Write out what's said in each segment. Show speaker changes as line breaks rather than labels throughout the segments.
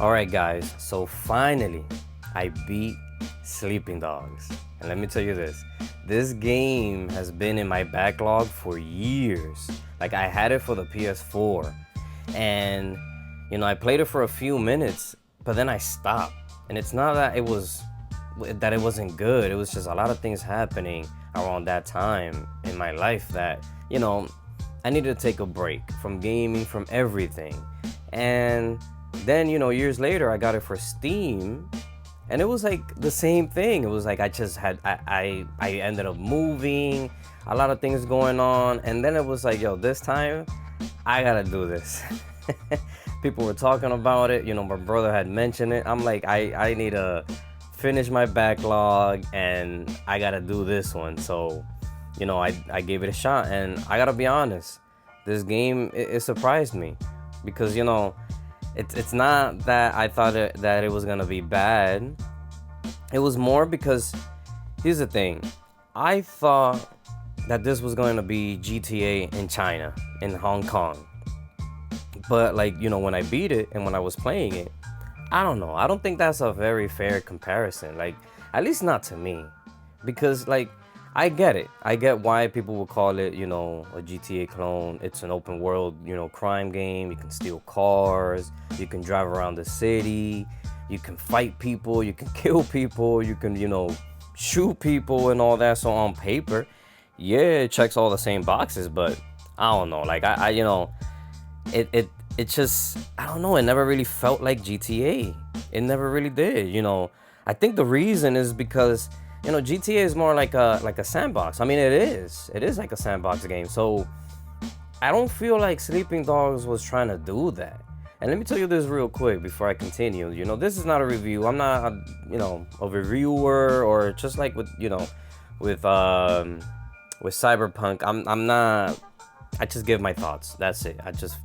Alright guys, so finally I beat Sleeping Dogs. And let me tell you this game has been in my backlog for years. Like I had it for the PS4 and I played it for a few minutes, but then I stopped. And it's not that it wasn't good. It was just a lot of things happening around that time in my life that, I needed to take a break from gaming, from everything. And then, years later, I got it for Steam, and it was like the same thing. It was like I ended up moving, a lot of things going on, and then it was like, yo, this time I gotta do this. People were talking about it, my brother had mentioned it. I'm like, I need to finish my backlog, and I gotta do this one. So, I gave it a shot, and I gotta be honest, this game, it surprised me because, it's not that I thought that it was gonna be bad. It was more because here's the thing. I thought that this was going to be GTA in China, in Hong Kong. But when I beat it and when I was playing it, I don't know. I don't think that's a very fair comparison. Like, at least not to me. Because I get it. I get why people would call it, a GTA clone. It's an open world, crime game. You can steal cars. You can drive around the city. You can fight people. You can kill people. You can, shoot people and all that. So on paper, yeah, it checks all the same boxes. But I don't know. Like, it just, I don't know. It never really felt like GTA. It never really did, I think the reason is because GTA is more like a sandbox. I mean, it is like a sandbox game. So I don't feel like Sleeping Dogs was trying to do that. And let me tell you this real quick before I continue. This is not a review. I'm not a reviewer, or just like with Cyberpunk. I'm not. I just give my thoughts. That's it. I just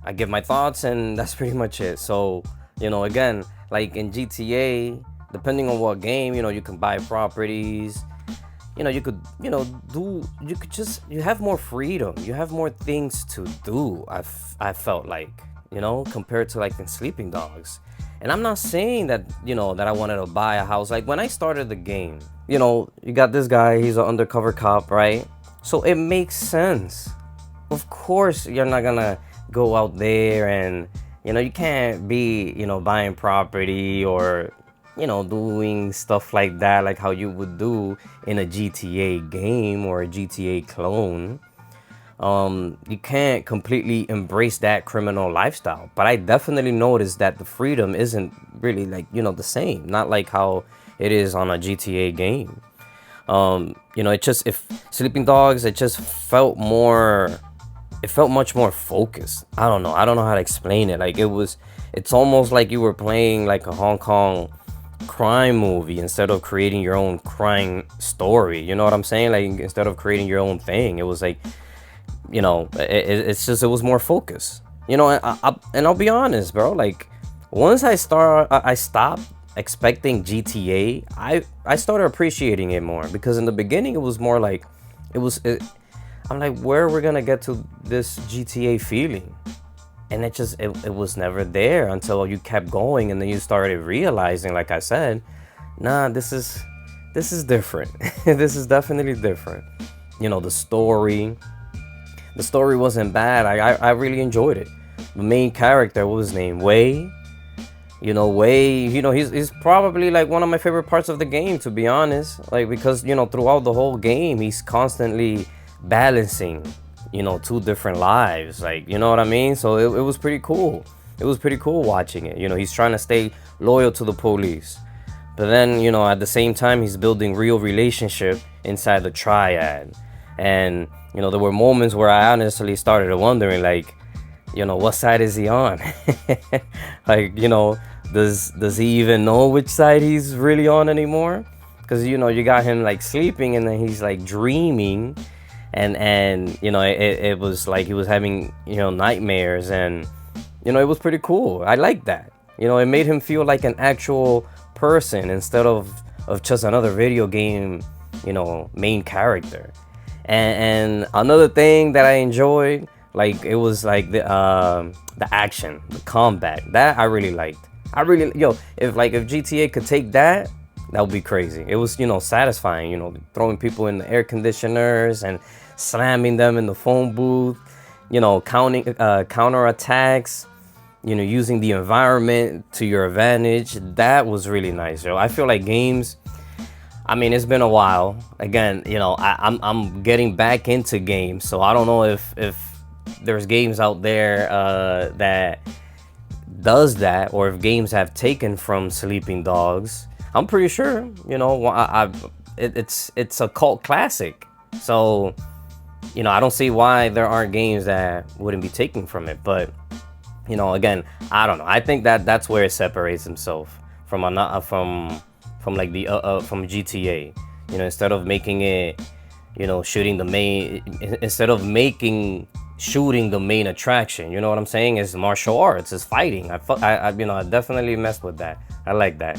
I give my thoughts, and that's pretty much it. So again, like in GTA, depending on what game, you can buy properties, you could you have more freedom, you have more things to do. I felt like, compared to like in Sleeping Dogs. And I'm not saying that, that I wanted to buy a house. Like when I started the game, you got this guy, he's an undercover cop, right? So it makes sense. Of course, you're not gonna go out there and, you can't be, buying property or, doing stuff like that, like how you would do in a GTA game or a GTA clone. You can't completely embrace that criminal lifestyle. But I definitely noticed that the freedom isn't really the same. Not like how it is on a GTA game. If Sleeping Dogs, it just felt much more focused. I don't know how to explain it. It's almost like you were playing like a Hong Kong crime movie instead of creating your own crime story. You know what I'm saying? Like, instead of creating your own thing, it was like, it was more focused. And I'll be honest, bro. Like, once I stopped expecting GTA, I started appreciating it more, because in the beginning it was more like I'm like, where are we gonna get to this GTA feeling? And it was never there until you kept going, and then you started realizing, like I said, nah, this is different. This is definitely different. The story wasn't bad. I really enjoyed it. The main character, what was his name? Wei. Wei, he's probably like one of my favorite parts of the game, to be honest. Like, because throughout the whole game, he's constantly balancing two different lives, like, you know what I mean? So it was pretty cool. It was pretty cool watching it. He's trying to stay loyal to the police, but then at the same time he's building real relationship inside the triad. And there were moments where I honestly started wondering, like, what side is he on? Like, does he even know which side he's really on anymore? Because you got him like sleeping, and then he's like dreaming, and it was like he was having nightmares, and it was pretty cool. I like that. It made him feel like an actual person instead of just another video game main character. And another thing that I enjoyed, Like it was like the action, the combat that I really liked. I really if GTA could take that, that would be crazy. It was satisfying. Throwing people in the air conditioners and slamming them in the phone booth. Counter attacks. Using the environment to your advantage. That was really nice, yo. I feel like games. I mean, it's been a while. Again, I'm getting back into games, so I don't know if there's games out there that does that, or if games have taken from Sleeping Dogs. I'm pretty sure. It's a cult classic, so I don't see why there aren't games that wouldn't be taken from it. But again, I don't know. I think that's where it separates himself from like from GTA. Instead of making it, shooting the main, instead of making shooting the main attraction. You know what I'm saying? It's martial arts, it's fighting. I definitely messed with that. I like that.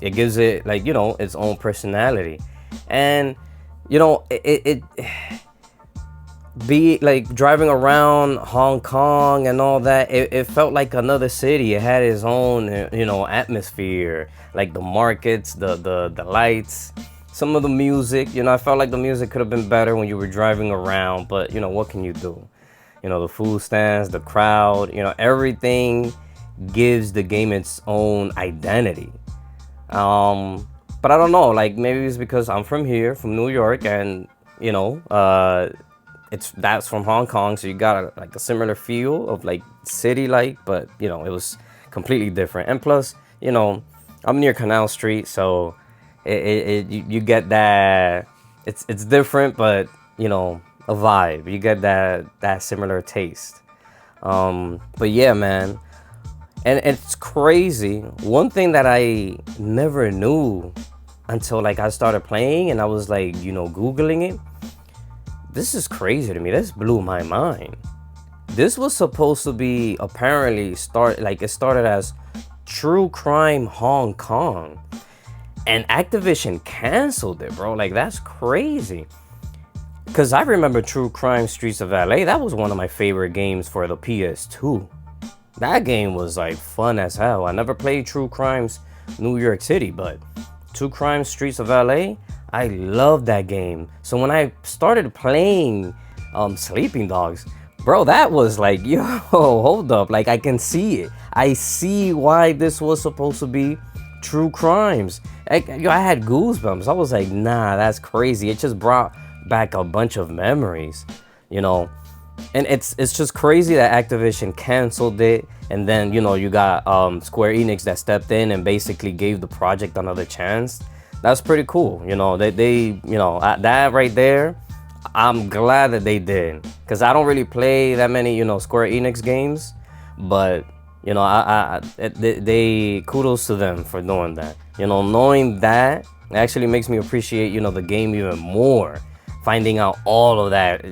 It gives it like its own personality, and it be like driving around Hong Kong and all that. It felt like another city. It had its own atmosphere, like the markets, the lights, some of the music. I felt like the music could have been better when you were driving around, but what can you do? The food stands, the crowd, everything gives the game its own identity. But I don't know, like maybe it's because I'm from here, from New York, and that's from Hong Kong, so you got a similar feel of like city like, but it was completely different. And plus, I'm near Canal Street, so you get that it's different, but a vibe. You get that similar taste. But yeah, man. And it's crazy. One thing that I never knew until like I started playing and I was like, Googling it. This is crazy to me. This blew my mind. This was supposed to be apparently it started as True Crime Hong Kong. And Activision canceled it, bro. Like that's crazy. Cause I remember True Crime Streets of LA. That was one of my favorite games for the PS2. That game was like fun as hell. I never played True Crimes New York City, but True Crime Streets of LA, I love that game. So when I started playing Sleeping Dogs, bro, that was like, yo, hold up. Like I can see it. I see why this was supposed to be True Crimes. I had goosebumps. I was like, nah, that's crazy. It just brought back a bunch of memories, And it's just crazy that Activision canceled it, and then you got Square Enix that stepped in and basically gave the project another chance. That's pretty cool. They that right there, I'm glad that they did, because I don't really play that many Square Enix games, but they kudos to them for doing that. Knowing that actually makes me appreciate the game even more. Finding out all of that,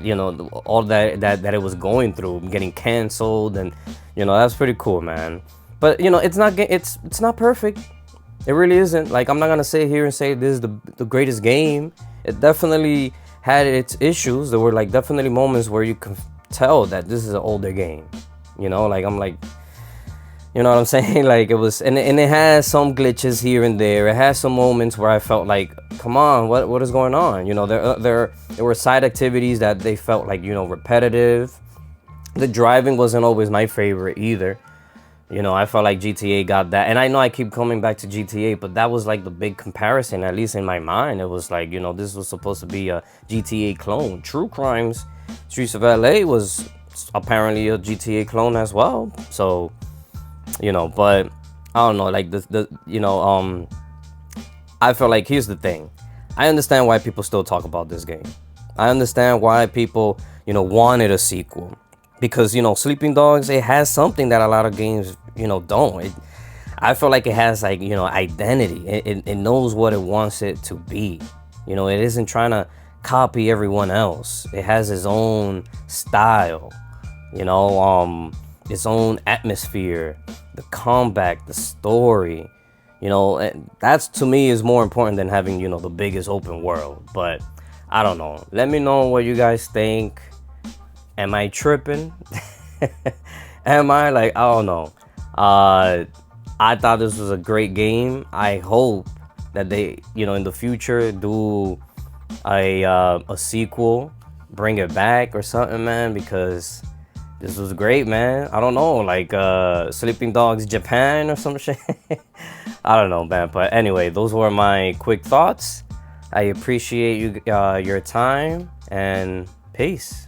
all that it was going through, getting canceled, and that's pretty cool, man. But it's not perfect. It really isn't. Like I'm not gonna sit here and say this is the greatest game. It definitely had its issues. There were like definitely moments where you can tell that this is an older game. Like I'm like, you know what I'm saying? Like it was, and it has some glitches here and there. It has some moments where I felt like, come on, what is going on? There were side activities that they felt like repetitive. The driving wasn't always my favorite either. I felt like GTA got that, and I know I keep coming back to GTA, but that was like the big comparison, at least in my mind. It was like, this was supposed to be a GTA clone. True Crimes Streets of LA was apparently a GTA clone as well. So but I don't know, like I feel like, here's the thing. I understand why people still talk about this game. I understand why people wanted a sequel, because Sleeping Dogs, it has something that a lot of games don't. I feel like it has like identity. It knows what it wants it to be. It isn't trying to copy everyone else. It has its own style, its own atmosphere, the combat, the story. And that's, to me, is more important than having the biggest open world. But I don't know. Let me know what you guys think. Am I tripping? Am I like, I don't know. I thought this was a great game. I hope that they, in the future do a sequel, bring it back or something, man, because this was great, man. I don't know, like Sleeping Dogs Japan or some shit. I don't know, man. But anyway, those were my quick thoughts. I appreciate your time, and peace.